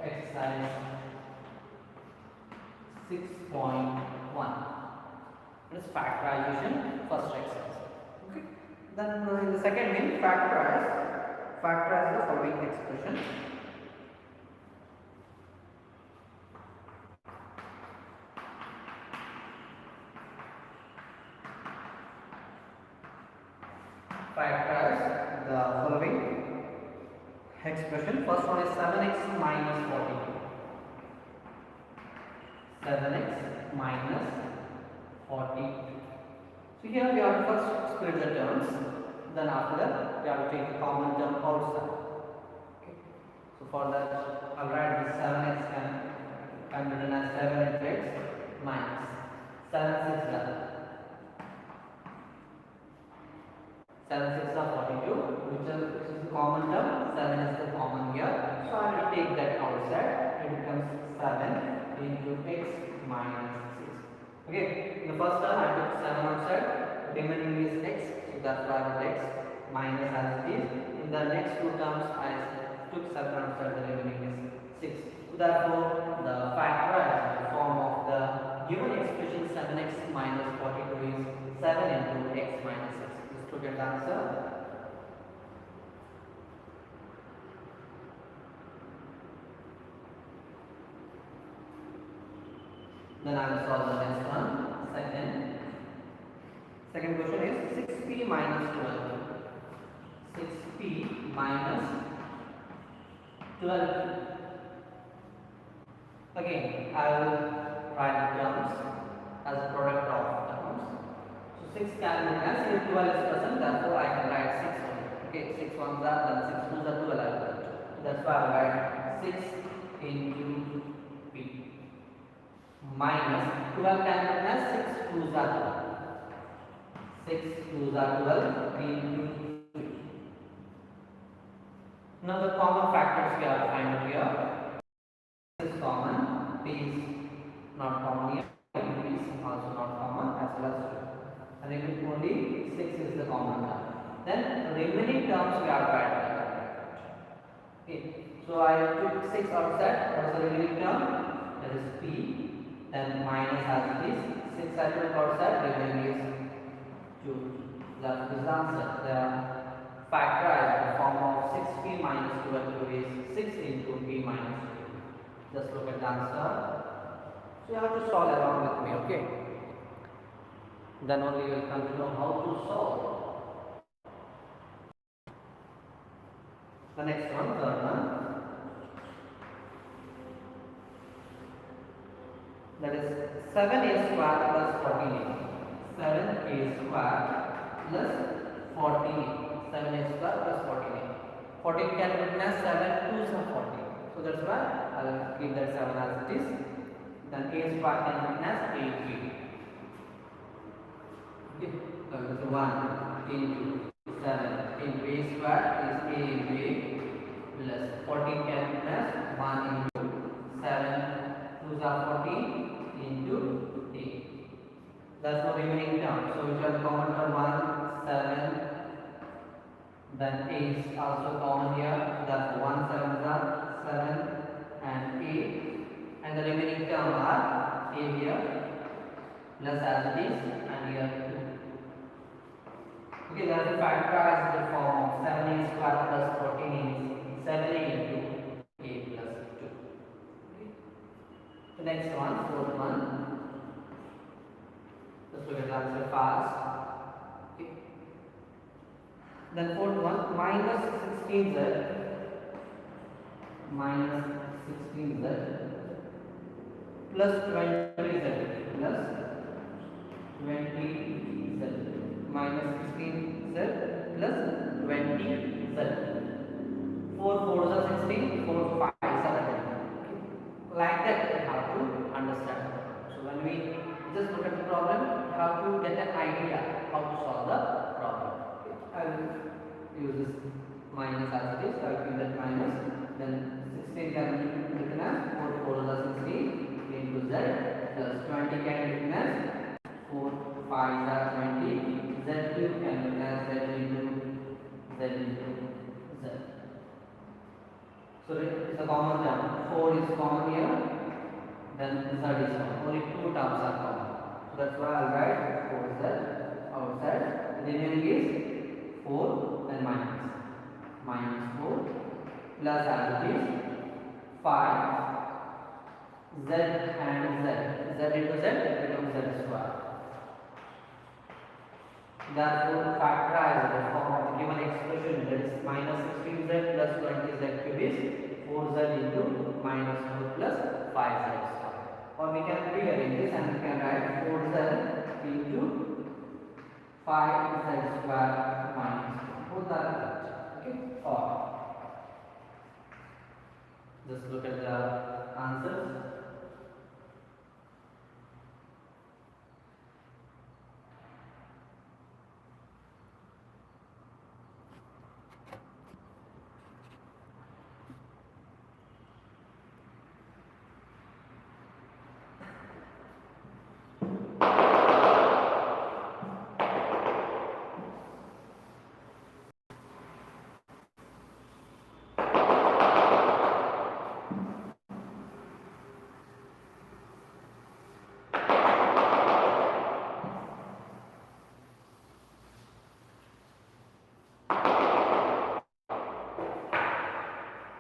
exercise 6.1. It is factorization, first exercise. Okay. Then in the second one, factorize the following expression. Factorize the following expression. First one is 7x minus 42. 7x minus 42. So here we have to first split the terms. Then after that we have to take the common term outside. Okay. So for that I'll write this 7x can be written as 7 into x minus 7 6 7 6 are 42, which is the common term. 7 is the common here. So I will take that outside. It becomes 7 into x minus 6. Okay, in the first term I took 7 outside, remaining is x, so that's why I will x minus as it is. In the next two terms I took 7 outside, the remaining is 6. So therefore the factorized form of the given expression 7x minus 42 is 7 into x minus 6. Just look at the answer. Then I will solve the next one. Second question is 6p minus 12. 6p minus 12. Again, I will write the terms as a product of terms. So 6 can be as here 12 is present, therefore I can write 6 only. Okay, 6 ones are, then 6 twos are 12. That's why I will write 6 into p minus 12 can be as 6 twos are 12. 6 twos are 12 into p. Now the common factors we have to find out here. Is common, p is not common here, p is also not common as well as 2. And only 6 is the common term. Then the remaining terms we are writing. Okay, so I took 6 outside. What is the remaining term? That is p. Then minus as it is. 6 I took outside, remaining is 2. That is the answer. The factorized the form of 6p minus 12 is 6 into p minus 2. Just look at the answer. So you have to solve along with me, okay? Then only you will come to know how to solve. The next one, third one. That is 7a square plus 14a. 7a square plus 14a. 7a square plus 14a. 14 can be written as 7 2s are 14. So that's why I will keep that 7 as it is. Then a square can be written as 8b. Okay, so it is 1 into 7 into a square is a into a plus 14 can be written as 1 into 7 2s are 14 into a. That's the remaining term. So which are the common term? 1 7. Then a is also common here. That's 1 7s are 7 and a, and the remaining term are a here plus as it is and here 2. Okay, that's the factorized the form of 7a square plus 14 is 7a into a plus 2. Okay. The next one, fourth one. Let's look at the answer fast. Okay. Then fourth one, minus 16z plus 20z plus 20z minus 16z plus 20z. 4 4s are 16, 4 5s are 10. Okay. Like that you have to understand. So when we just look at the problem, you have to get an idea how to solve the problem. Okay. I will use this minus as it is. I will give that minus. Then 16 can be written as 4 4s are 16 into z plus 20 can be written as 4 5s are 20. Z cube can be written as z into z. So it is a common term. 4 is common here, then z is common. Only two terms are common. So that's why I'll write 4z outside. The remaining is 4 and minus 4 plus as it is 5 z and z into z becomes z square. Therefore, factorize the form of the given expression, that is minus 16z plus 20z cube is 4z into minus 4 plus 5z square. Or we can rearrange this and we can write 4z into 5z square minus 4. Both are correct. Okay? Or just look at the answers.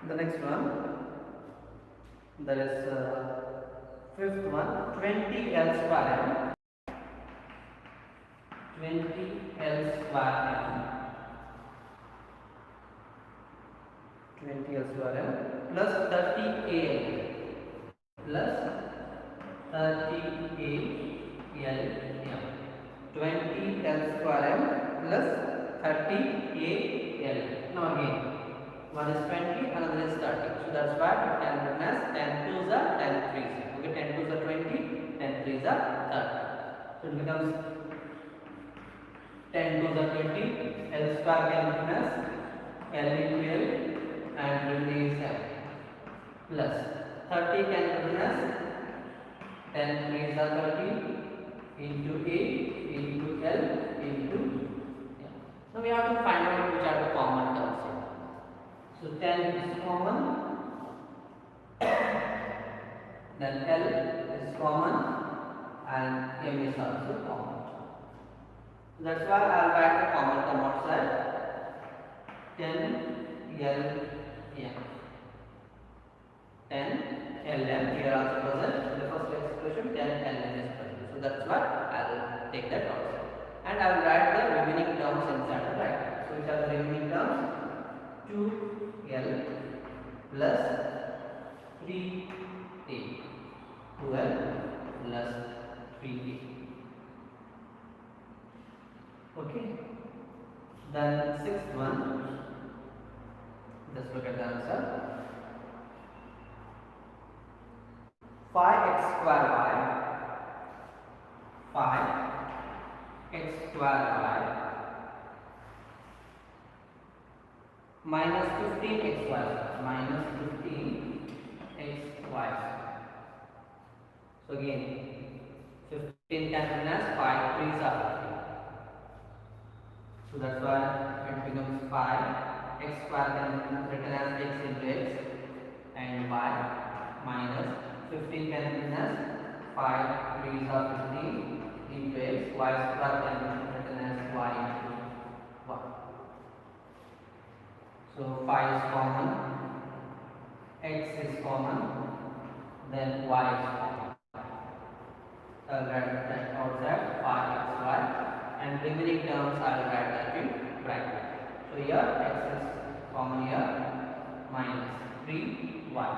The next one, that is fifth one, 20L square m, 20L square m, 20L square m plus 30Al plus 30Al m, 20L square m plus 30Al. Now again, one is 20, another is 30. So that's why 10 written as 10 2s are 10 3s. Okay, 10 2s are 20, 10 3s are 30. So it becomes 10 2s are 20. L square can written as L into L and remaining is M plus 30 can written as 10 3s are 30 into A into L into M. Now we have to find out which are the common terms here. So 10 is common, then L is common and M is also common. So that's why I will write the common term outside. 10 L M. 10 L M here also present. The first expression 10 L M is present. So that's why I will take that outside. And I will write the remaining terms inside the bracket. So which are the remaining terms? 2L plus 3A, 2L plus 3A. Okay. Then sixth one, just look at the answer. 5x square y, 5x square y minus 15xy, minus 15xy. So again, 15 can be as 5 3s are 15. So that's why it becomes 5 x square can be written as x into x and y minus 15 can be as 5 3s are 15 into x, y square can be written as y into y. So 5 is common, x is common, then y is common. So I will write that outside 5xy and remaining terms I will write that in bracket. So here x is common here, minus 3y.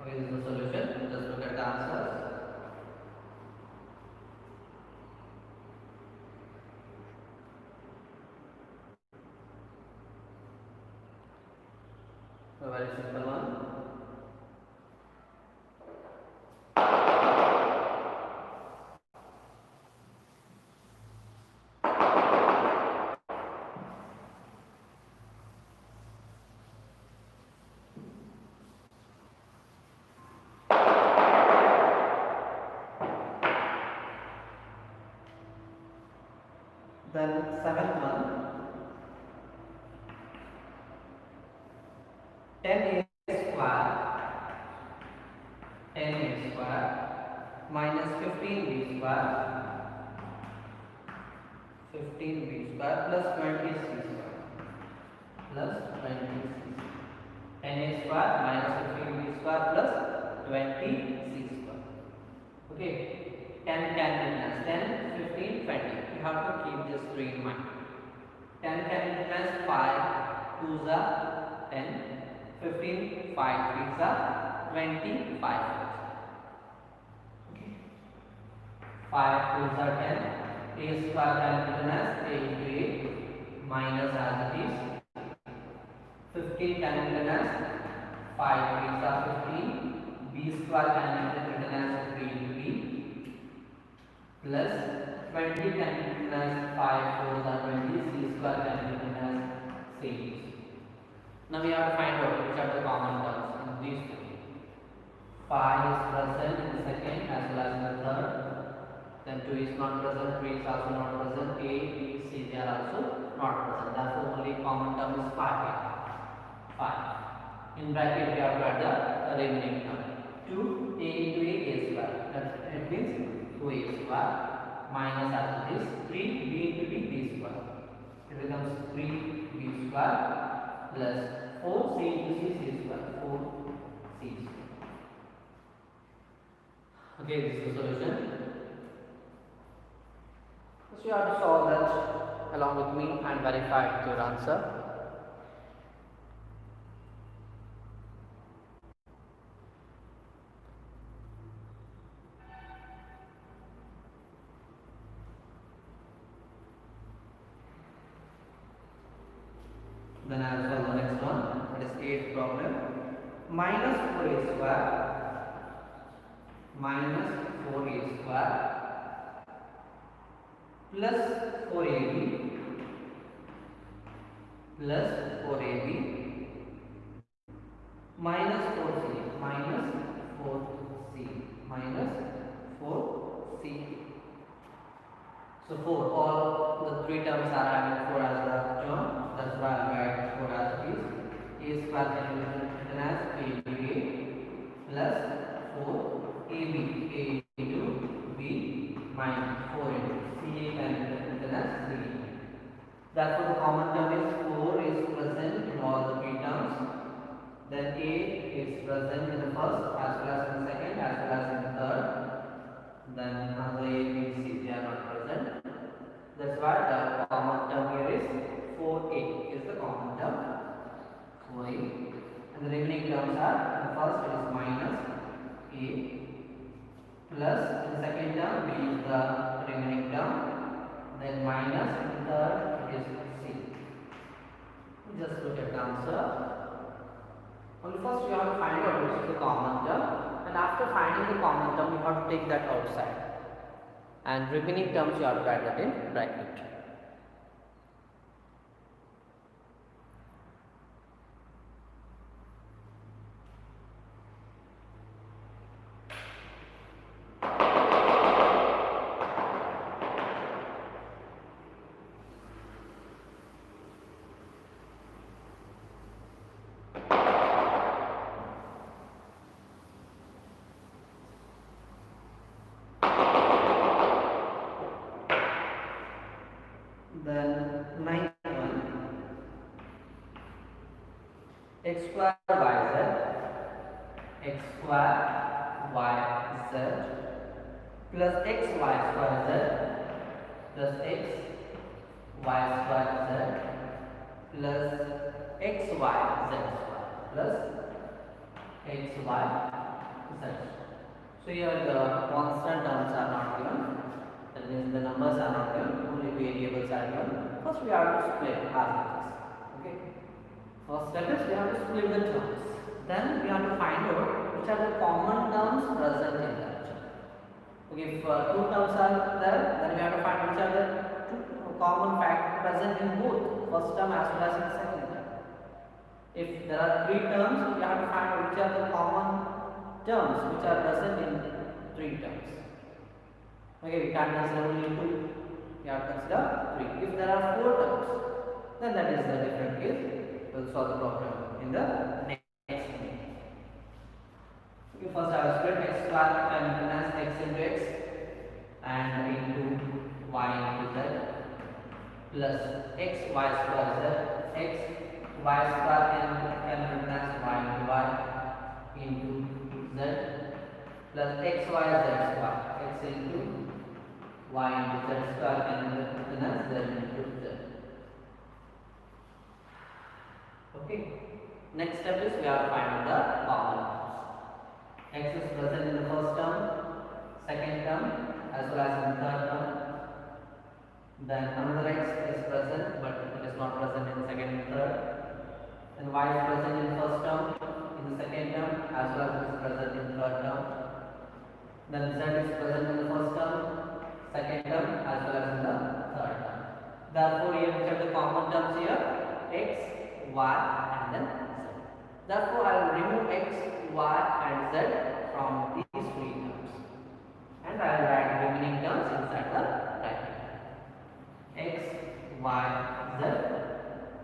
Okay, this is the solution. Just look at the answers. A very simple one. Then seventh one, 10a square 10a square minus 15b square 15b square plus 20c square plus 20c. 10a square minus 15b square plus 20c square. Okay, 10 can be minus 10, 15, 20. You have to keep this 3 in mind. 10 can be minus 5, 2s are 10, 15, 5, 3s are 25. Okay, 5, 2s are 10. A square can be written as a into a minus as it is. 15 can be written as 5, 3s are 15. B square can be written as 3 into B plus 20 can be written as 5, 4s are 20. C square can be written as 6. Now we have to find out which are the common terms in these two. 5 is present in the second as well as in the third. Then 2 is not present, 3 is also not present, A, B, C they are also not present. Therefore only common term is 5 here. 5. In bracket we have got the remaining term. 2 A into A square. That means 2A square minus as it is 3 B into B square. It becomes 3B square plus 4 C into C square. 4 C square. Okay, this is the solution. So you have to solve that along with me and verify your answer. Then I will solve the next one. That is 8th problem. Minus 4a square minus 4a square plus 4ab plus 4ab minus 4c minus 4c minus 4c. So 4, all the 3 terms are having 4 as the term. That's why I write 4 as it is. A square can be written as a into a plus 4ab a into b minus 4 into ca can be written as c. Therefore the common term is 4 is present in all the 3 terms. Then a is present in the first as well as in the second as well as in the third. Then another a, b, c they are not present. That's why the common term here is 4a is the common term. 4a. And the remaining terms are, the first it is minus a plus in the second term b is the remaining term. Then minus in the third it is c. Just look at the answer. Only first you have to find out which is the common term, and after finding the common term you have to take that outside, and remaining terms you have to write that in bracket. Then 9th one, x square y z x square y z plus x y square z plus x y square z plus x y z square plus x y z. So here the constant terms are not given. That means the numbers are not given, only variables are given. First we have to split as it is. Okay. First step is we have to split the terms. Then we have to find out which are the common terms present in that. Okay, if 2 terms are there, then we have to find which are the 2 common factors present in both first term as well as in the second term. If there are 3 terms, we have to find out which are the common terms which are present in 3 terms. Okay, we can't consider only 2, we have to consider 3. If there are 4 terms, then that is the different case. We will solve the problem in the next. square can be written as x into x and into y into z plus x y square z x y square can be written as y into y into z plus x y z square x into y into z square can be written as z into z. Okay. Next step is we have to find out the common terms. X is present in the first term, second term as well as in the third term. Then another x is present but it is not present in second and third. Then y is present in first term, in the second term as well as it is present in third term. Then z is present in the first term, second term as well as in the third term. Therefore, here we have the common terms here x, y and then z. Therefore, I will remove x, y and z from these three terms and I will write remaining terms inside the bracket. X, y, z.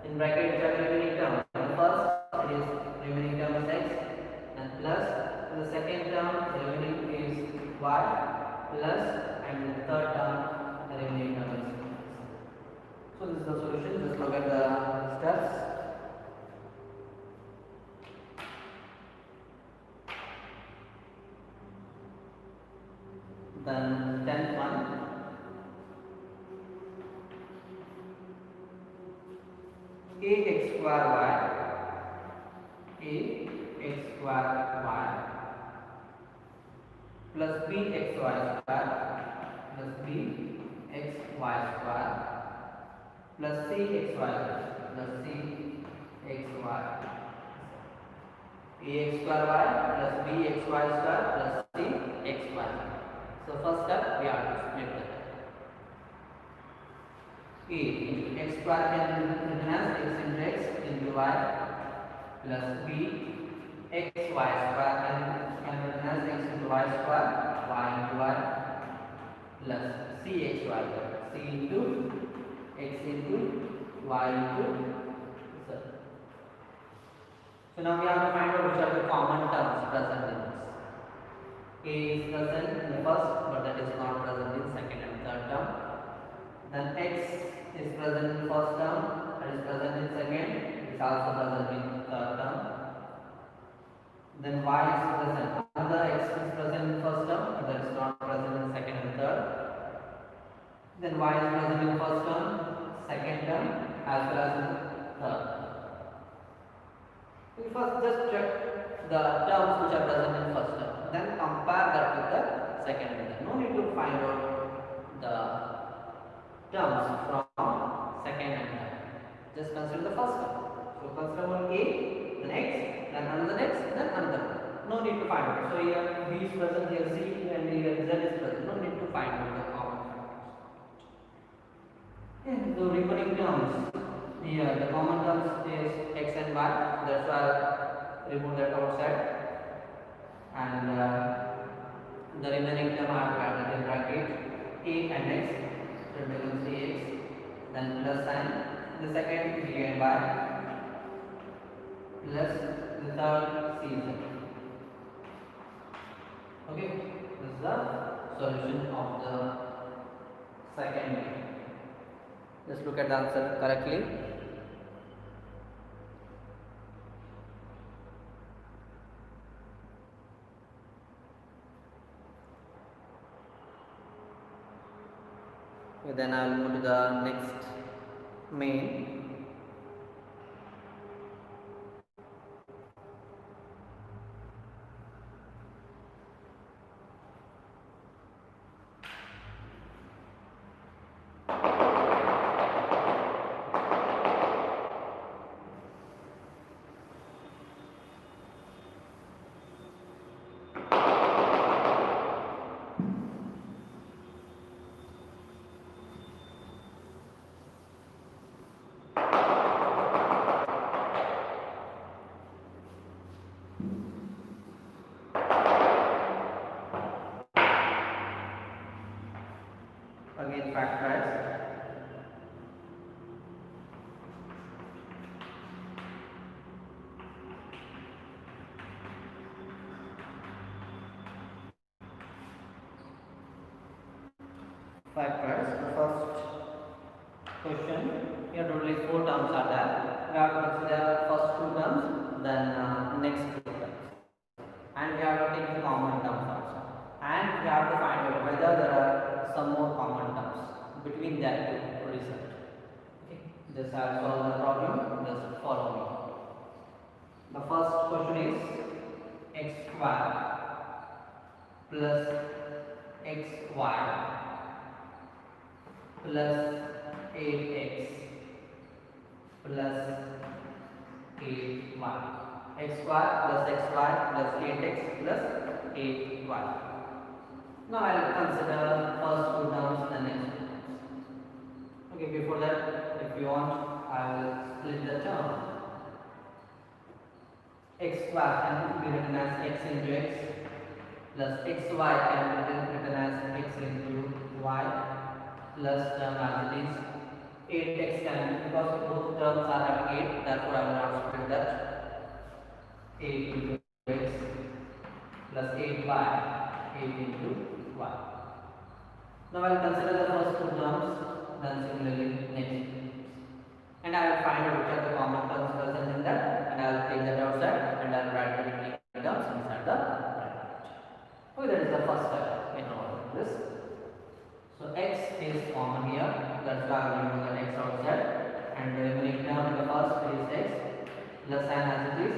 In bracket, which are the remaining terms? The first it is remaining term is x and plus in the second term the remaining is y plus and in the third term the remaining term is x. So this is the solution. Just look at the steps. Then 10th one, ax square y, ax square y plus bxy square plus bxy square plus cxy plus cxy ax square y plus bxy square plus cxy. So first step we have to split that. X square can be written as x into x into y plus b x y square can be written as x into y square y into y plus c x y c into x into y into z. So now we have to find out which are the common terms present in this. A is present in the first but that is not present in second and third term. Then x is present in first term, that is present in second, it is also present in third term. Then y is present, another x is present in first term, but that is not present in second and third. Then y is present in first term, second term, as well as in third. We first just check the terms which are present in first term, then compare that with the second term. No need to find out the terms from second and third. Just consider the first term. So consider one a, then x, then another x, then another. No need to find out. So here b is present, here c, and here z is present. No need to find out the common factors. And the remaining terms. Here the common terms is x and y. That's why I remove that outside. And the remaining term are added in bracket a and x. So it becomes ax, then plus sign. The second b and y plus the third cz. Okay, this is the solution of the second way. Just look at the answer correctly. Okay, then I will move to the next main. Again factorize. factors. The first question, here totally 4 terms are there. We have to consider first 2 terms, then next 2 terms, and we have to take the common terms also, and we have to find out whether there are some more common terms between that two result. Okay, just I'll solve the problem. Just follow me. The first question is x square plus xy plus 8x plus 8y. X square plus xy plus 8x plus 8y. Now I will consider first 2 terms, the next 2 terms. Okay, before that, if you want, I will split the term. X square can be written as x into x plus xy can be written as x into y plus term as it is 8x can be, because both terms are having 8, therefore I will not split that. 8 into x plus 8y, 8 into y. Now I will consider the first 2 terms, then similarly next 2 terms, and I will find out which are the common terms present in that, and I will take that outside and I will write the remaining terms inside the bracket. Okay, that is the first step in all of this. So x is common here, that's why I will remove the x outside, and the remaining term in the first is x plus sign as it is,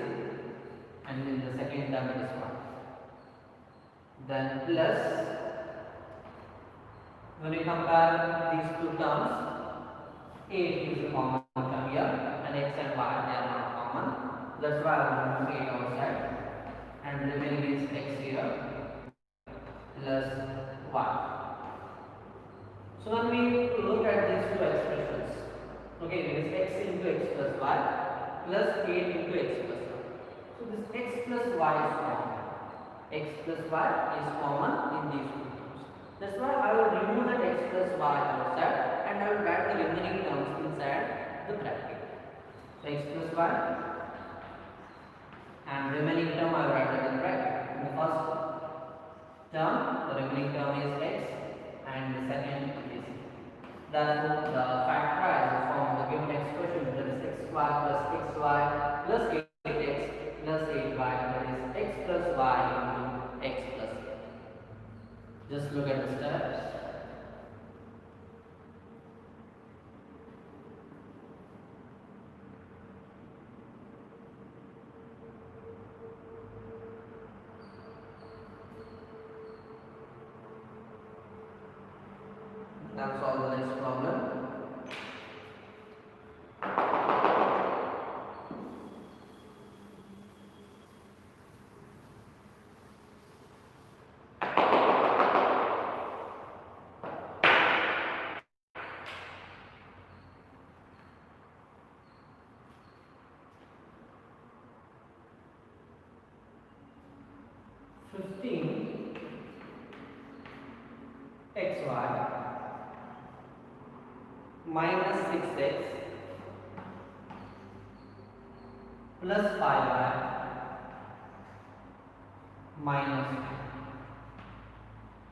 and in the second term it is 1. Then plus, when we compare these 2 terms, 8 is the common term here, and x and y they are not common, that's why I will remove 8 outside, and remaining is x here plus y. So when we look at these 2 expressions, okay, it is x into x plus y plus 8 into x plus y. So this x plus y is common. X plus y is common in these 2 terms. That's why I will remove that x plus y outside and I will write the remaining terms inside the bracket. So x plus y and remaining term I will write it in bracket. In the first term, the remaining term is x, and the second is, therefore the factorized form of the given expression, that is xy plus xy plus 8x plus 8y, that is x plus y into x plus 8. Just look at the steps. Now solve the next problem. xy minus 6x plus 5y minus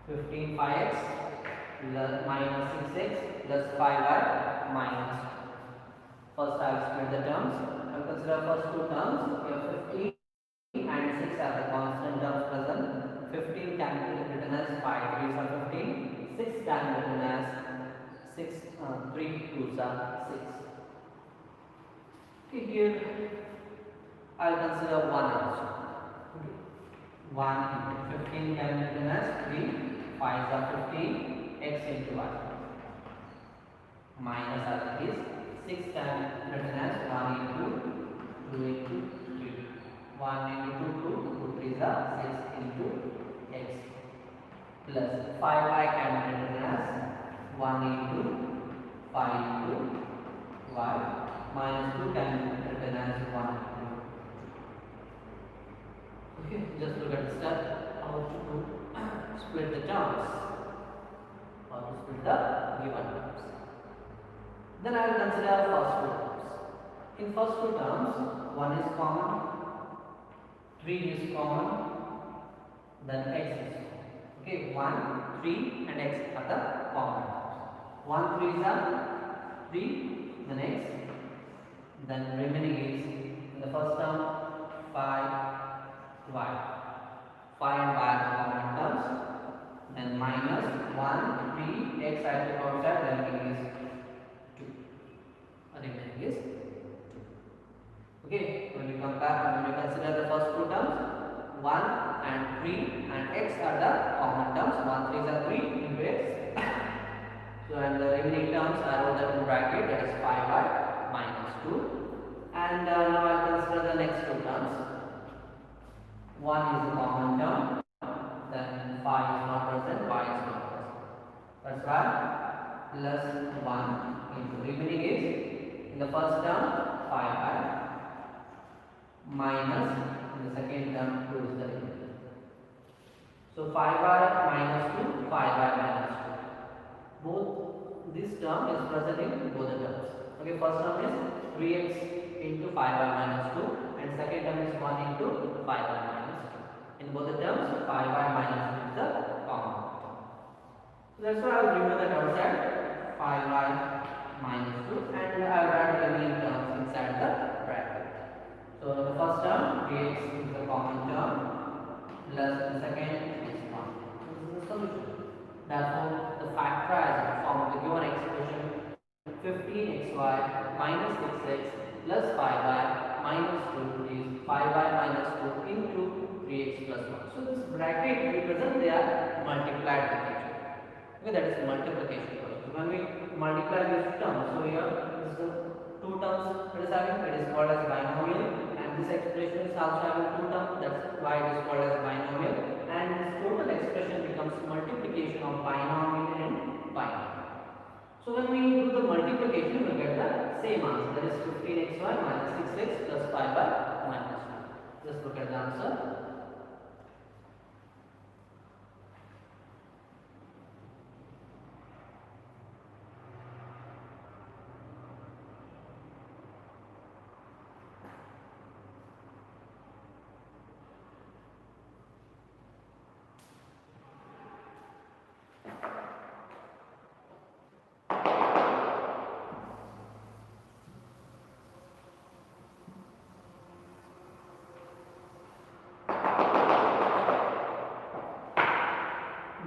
15 5x plus minus 6x plus 5y minus 2. First I will split the terms. I will consider first 2 terms. Here 15 and 6 are the constant terms present. 15 can be written as 5 3s are 15. 6 can be written as 6 3 2s are 6. Okay, here I will consider 1 also. Okay. 1 into 15 can be written as 3, 5s are 15, x into y minus as it is 6 can be written as 1 into 2 into 3, 1 into 2 3s are 6 into x plus 5y can be written as 1 into 5 into y minus 2 can be written as 1 into. Okay, just look at the step how to split the terms, how to split the given terms. Then I will consider first 2 terms. In first 2 terms, 1 is common, 3 is common, then x is common. Okay, 1, 3 and x are the common terms. 1 3 is a 3, the next, then remaining is in the first term 5 y. 5 and y are the common terms, then minus 1 3 x I took outside, the remaining is 2. Remaining is 2. Okay, when you compare, when you consider the first two terms, 1 and 3 and x are the common terms. 1 3 is a 3 into x. So and the remaining terms I wrote that in bracket, that is 5y minus 2. And now I will consider the next two terms. 1 is a common term, then 5 is not present, y is not present. That's why plus 1 into remaining is in the first term 5y minus in the second term 2 is the remaining. So 5y minus 2, 5y minus 2. Both this term is present in both the terms. Okay, first term is 3x into 5y minus 2 and second term is 1 into 5y minus 2. In both the terms 5y minus 2 is the common term. So that's why I will remove that outside, 5y minus 2, and I will add the remaining terms inside the bracket. So the first term dx is the common term plus the second is 1. So this is the solution. Therefore, the factorizing form of the given expression 15xy minus 6x plus 5y minus 2 is 5y minus 2 into 3x plus 1. So this bracket represents they are multiplied with each other. Okay, that is multiplication process. When we multiply these terms, so here this is the two terms it is having, it is called as binomial, and this expression is also having two terms, that's why it is called as binomial, and this total expression becomes multiplication of binomial and binomial. So when we do the multiplication, we get the same answer, that is 15xy minus 6x plus 5y minus 2. Just look at the answer.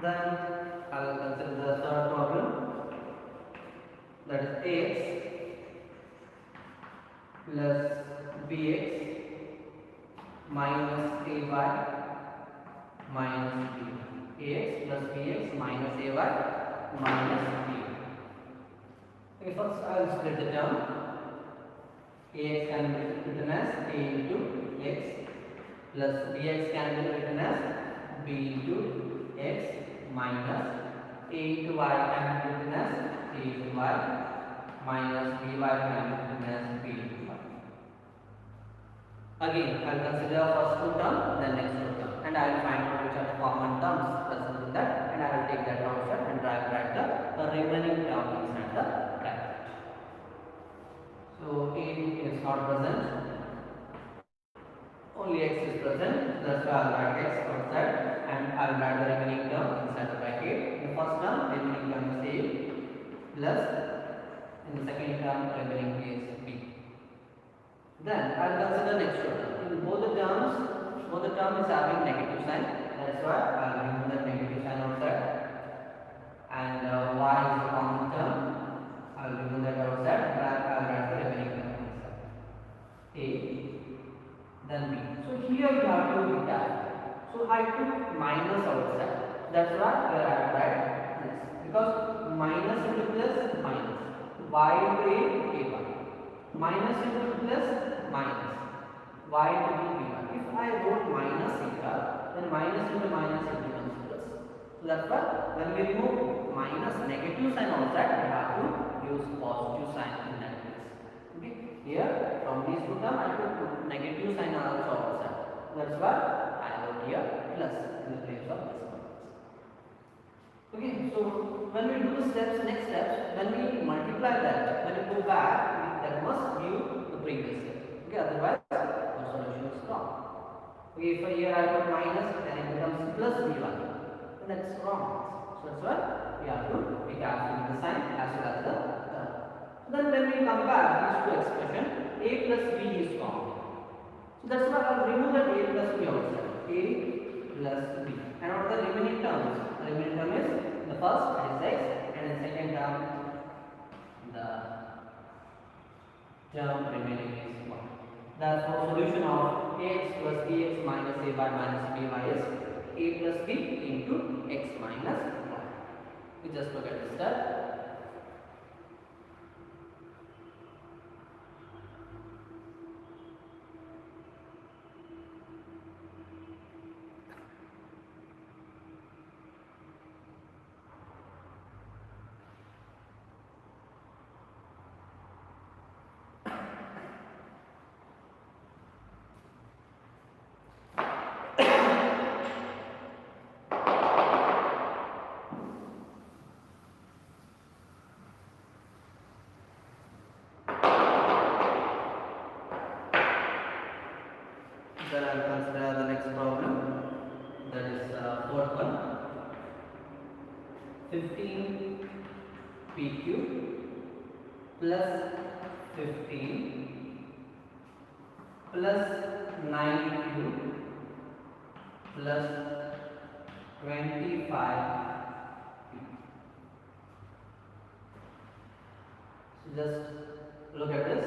Then I will consider the third problem, that is ax plus bx minus ay minus b. Ax plus bx minus ay minus b. Okay, first I will split the term. Ax can be written as a into x plus bx can be written as b into x minus a into y can be written as a into y minus by can be written as b into y. Again, I will consider first two term, then next two term, and I will find out which are the common terms present in that, and I will take that outside and write the remaining term inside the bracket. So a is not present, only x is present, that's why I will write x outside and I will write the remaining term inside the bracket. In the first term, remaining term is a plus, in the second term, remaining is b. Then I will consider next term. In both the term is having negative sign, that's why I will remove the negative sign outside. And y is the common term, I will remove that outside and I will write the remaining term inside. A, then b. So here you have to be careful. So I took minus outside, that's why here I will write this, because minus into plus minus, y into a y, minus into plus minus, y into b by. If I wrote minus here, then minus into minus it becomes plus. So that's why when we remove minus negative sign outside, we have to use positive sign in that case. Okay, here from these two terms I took negative sign also outside, that's why I wrote here plus in the place of this one. Okay, so when we do the steps, next steps, when we multiply that, when we go back, that must give the previous step. Okay, otherwise our solution is wrong. Okay, if here I put minus, then it becomes plus b1, then that's wrong. So that's why we have to be careful with the sign as well as the term. So then when we compare these two expressions, a plus b is common. So that's why I will remove that a plus b outside. A plus b. And what are the remaining terms? The remaining term is the first, that is x, and the second term, the term remaining is 1. Therefore, solution of ax plus bx minus a by minus by is a plus b into x minus 1. We just look at this step. Then I will consider the next problem, that is fourth one. 15 pq plus 15 plus 9q plus 25p. So just look at this.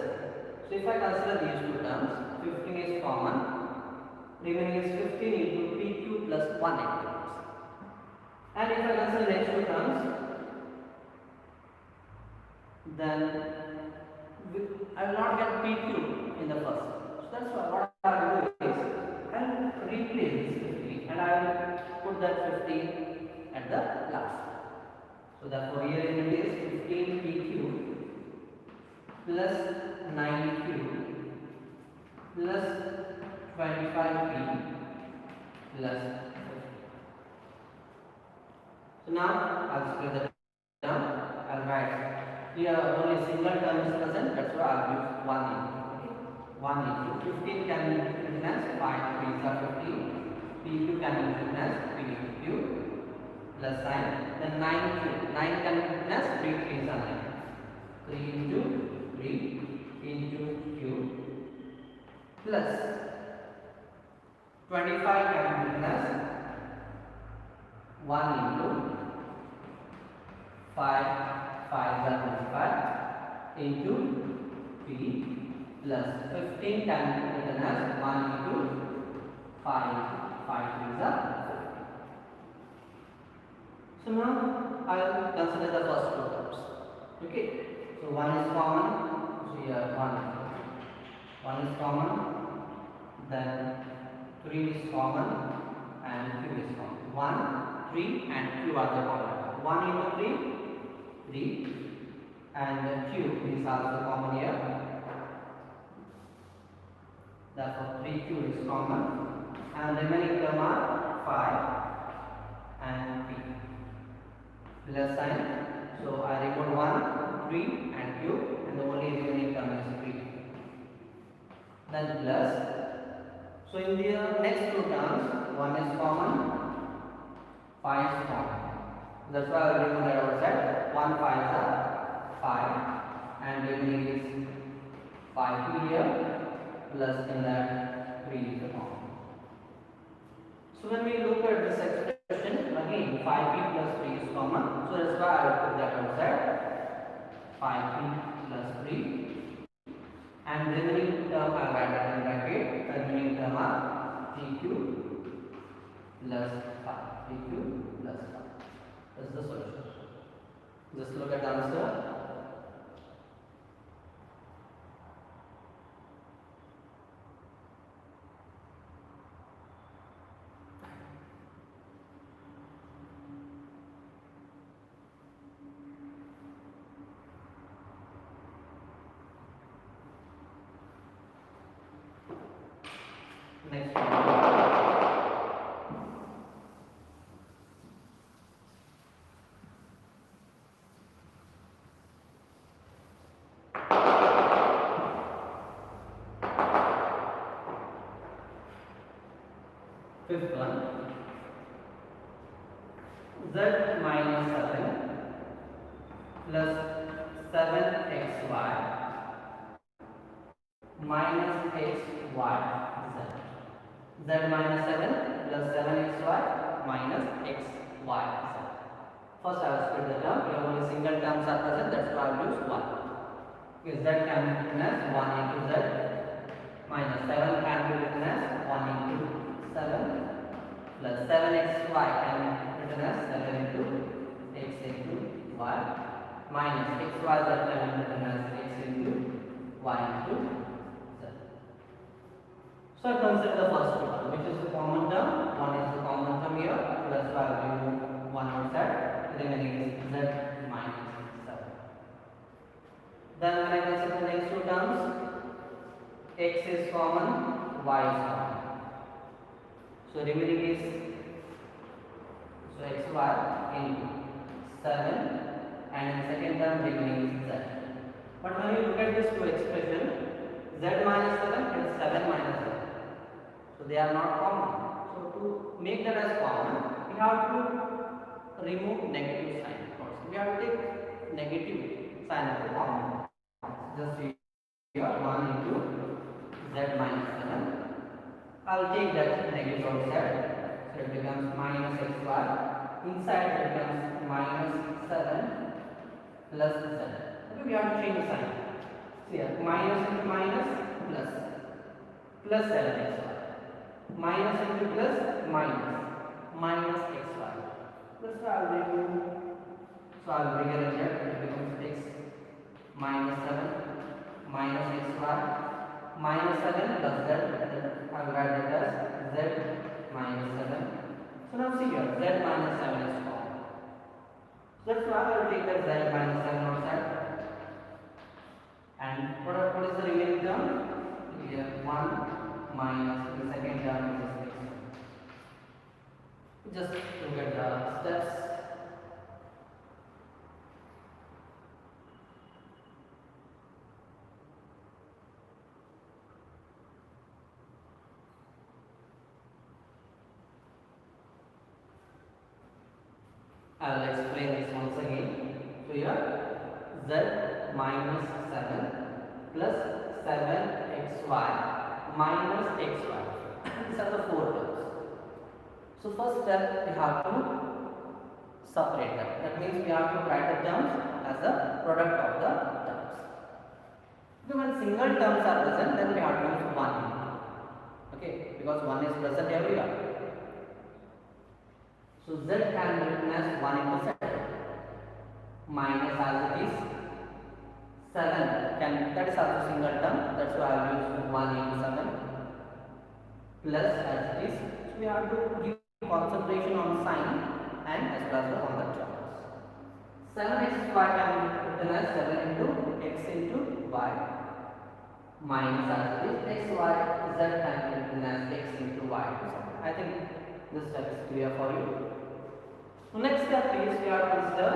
So if I consider these two terms, 15 is common, remaining is 15 into pq plus 1 increments. And if I consider next two terms, then I will not get pq in the first. So that's why what I will do is I will replace this 15 and I will put that 15 at the last. So therefore rearrangement is 15 pq plus 9q plus 25p plus 50. So now I will split the term. I will write here only single term is present, that's why I will use 1 into. Okay? 1 into 15 can be written as 5 3s are 15. pq can be written as 3 into q plus sign. Then 9q, 9 can be written as 3 3s are 9. 3 into 3 into q plus 25 can be written as 1 into 5 5 is 25 into p plus 15 can be written as 1 into 5 is 50. So now I will consider the first two terms. Okay. So 1 is common. So here 1 is common. Then 3 is common and q is common. 1, 3 and q are the common. 1 into 3 and q is also common here. Therefore 3q is common and remaining term are 5 and p plus sign. So I remove 1, 3 and q and the only remaining term is 3. Then plus. So in the next two terms, 1 is common, 5 is common. That's why I will remove that outside. 1 5 is 5 and remaining is 5 here plus in that 3 is common. So when we look at this expression, again 5p plus 3 is common. So that's why I will put that outside. 5p plus 3 and remaining term I will write that in bracket. Remaining term are 3q plus 5. 3q plus 5. That's the solution. Just look at the answer. Next one. Fifth one. Z minus 7 plus 7xy minus xy z. Z minus 7 plus 7xy minus xy z. First I will split the term. Here only single terms are present, that's why I will use 1. Okay, z can be written as 1 into z minus 7 can be written as 1 into 7 plus 7xy can be written as 7 into x into y minus xyz can be written as x into y into z. So I consider the first term, which is the common term. 1 is the common term here, so that's why I will remove 1 outside. The remaining is z minus 7. Then when I consider the next two terms, x is common, y is common. So remaining is xy into 7 and in second term remaining is z. But when you look at this two expression, z minus 7 and 7 minus 7. So they are not common. So to make that as common, we have to remove negative sign. We have to take negative sign of the common. Just here 1 into z minus 7. I will take that negative outside. So it becomes minus xy. Inside it becomes minus 7 plus z. Okay, we have to change the sign. So here minus into minus plus plus 7xy. Minus into plus minus minus xy. That's why I will remove. So I will rearrange it. It becomes x minus 7 minus xy minus 7 plus z. I will write it as z minus 7. So now see here, z minus 7 is common. So that's why I will take that z minus 7 outside. And what is the remaining term? Here 1 minus the second term is x. Just look at the steps. I will explain this once again. So here z minus 7 plus 7xy minus xy. These are the four terms. So first step we have to separate them. That means we have to write the terms as a product of the terms. So when single terms are present, then we have to use 1. Okay, because 1 is present everywhere. So z can be written as 1 into 7 minus as it is 7 can, that is also single term, that's why I will use 1 into 7 plus as it is. So we have to give concentration on sign and as well as on the terms. 7xy can be written as 7 into x into y minus as it is xy z can be written as x into y. I think this step is clear for you. So next step is we have to consider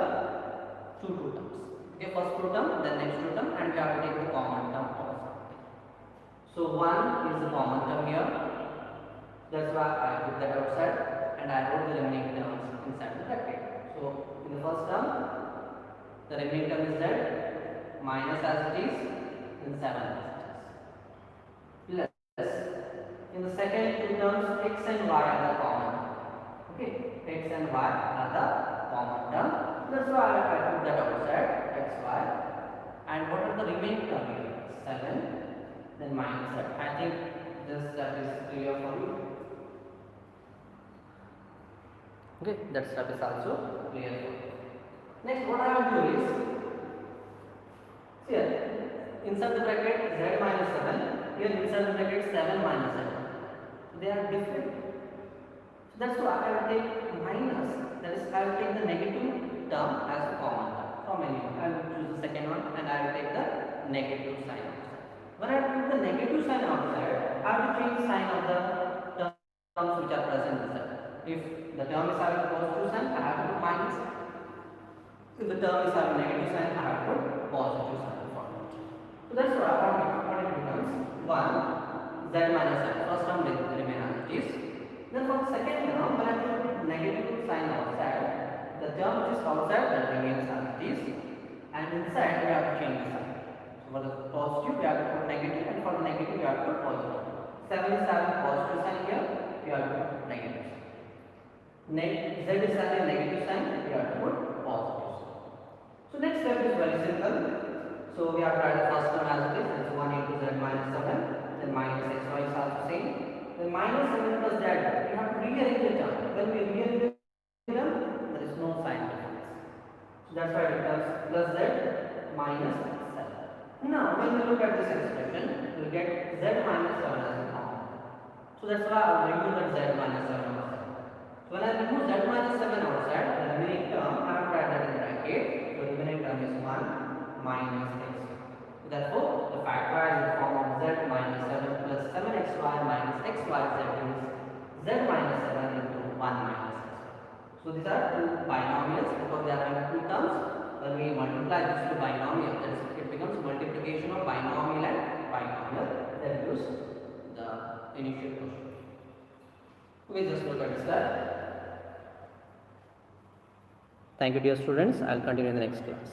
two terms. Okay, first two term, then next two term, and we have to take the common term also. So 1 is the common term here. That's why I put that outside and I wrote the remaining terms inside the bracket. So in the first term, the remaining term is z minus as it is in 7 as it is plus in the second two terms x and y are the common. Okay, x and y are the common term. That's why I put that outside xy. And what are the remaining term here? 7 then minus 7. I think this step is clear for you. Okay, that step is also clear for you. Next, what I will do is, see here, inside the bracket z minus 7, here inside the bracket 7 minus 7. So they are different. So that's why I will take minus, that is I will take the negative term as a common term from any one. I will choose the second one and I will take the negative sign outside. When I put the negative sign outside, I have to change the sign of the terms which are present inside. If the term is having positive sign, I have to put minus. If the term is having negative sign, I have to put positive sign for it. So that's what it becomes 1 z minus 7. First term will remain as it is. Then for the second term, when I put negative sign outside, the term which is outside that remains as it is, and inside we have to change the sign. So for the positive we have to put negative, and for the negative we have to put positive. 7 is having positive sign here, we have to put negative sign. Z is having negative sign, we have to put positive sign. So next step is very simple. So we have to write the first term as it is, that is 1 into z minus 7, then minus xy is also same. Then minus 7 plus z, we have to rearrange the term. When we rearrange the term, there is no sign difference. So that's why it becomes plus z minus 7. Now when we look at this expression, we will get z minus 7 as a common. So that's why I will remove that z minus 7 outside. So when I remove z minus 7 outside, the remaining term I have to add that in bracket. So the remaining term is 1 minus x. So therefore, the factorized form of z minus 7 plus 7xy minus xyz is z minus 7 into 1 minus x. So these are two binomials because they are having two terms. When we multiply these two binomial, that is, it becomes multiplication of binomial and binomial. That gives the initial question. We just look at this. Thank you, dear students. I will continue in the next class.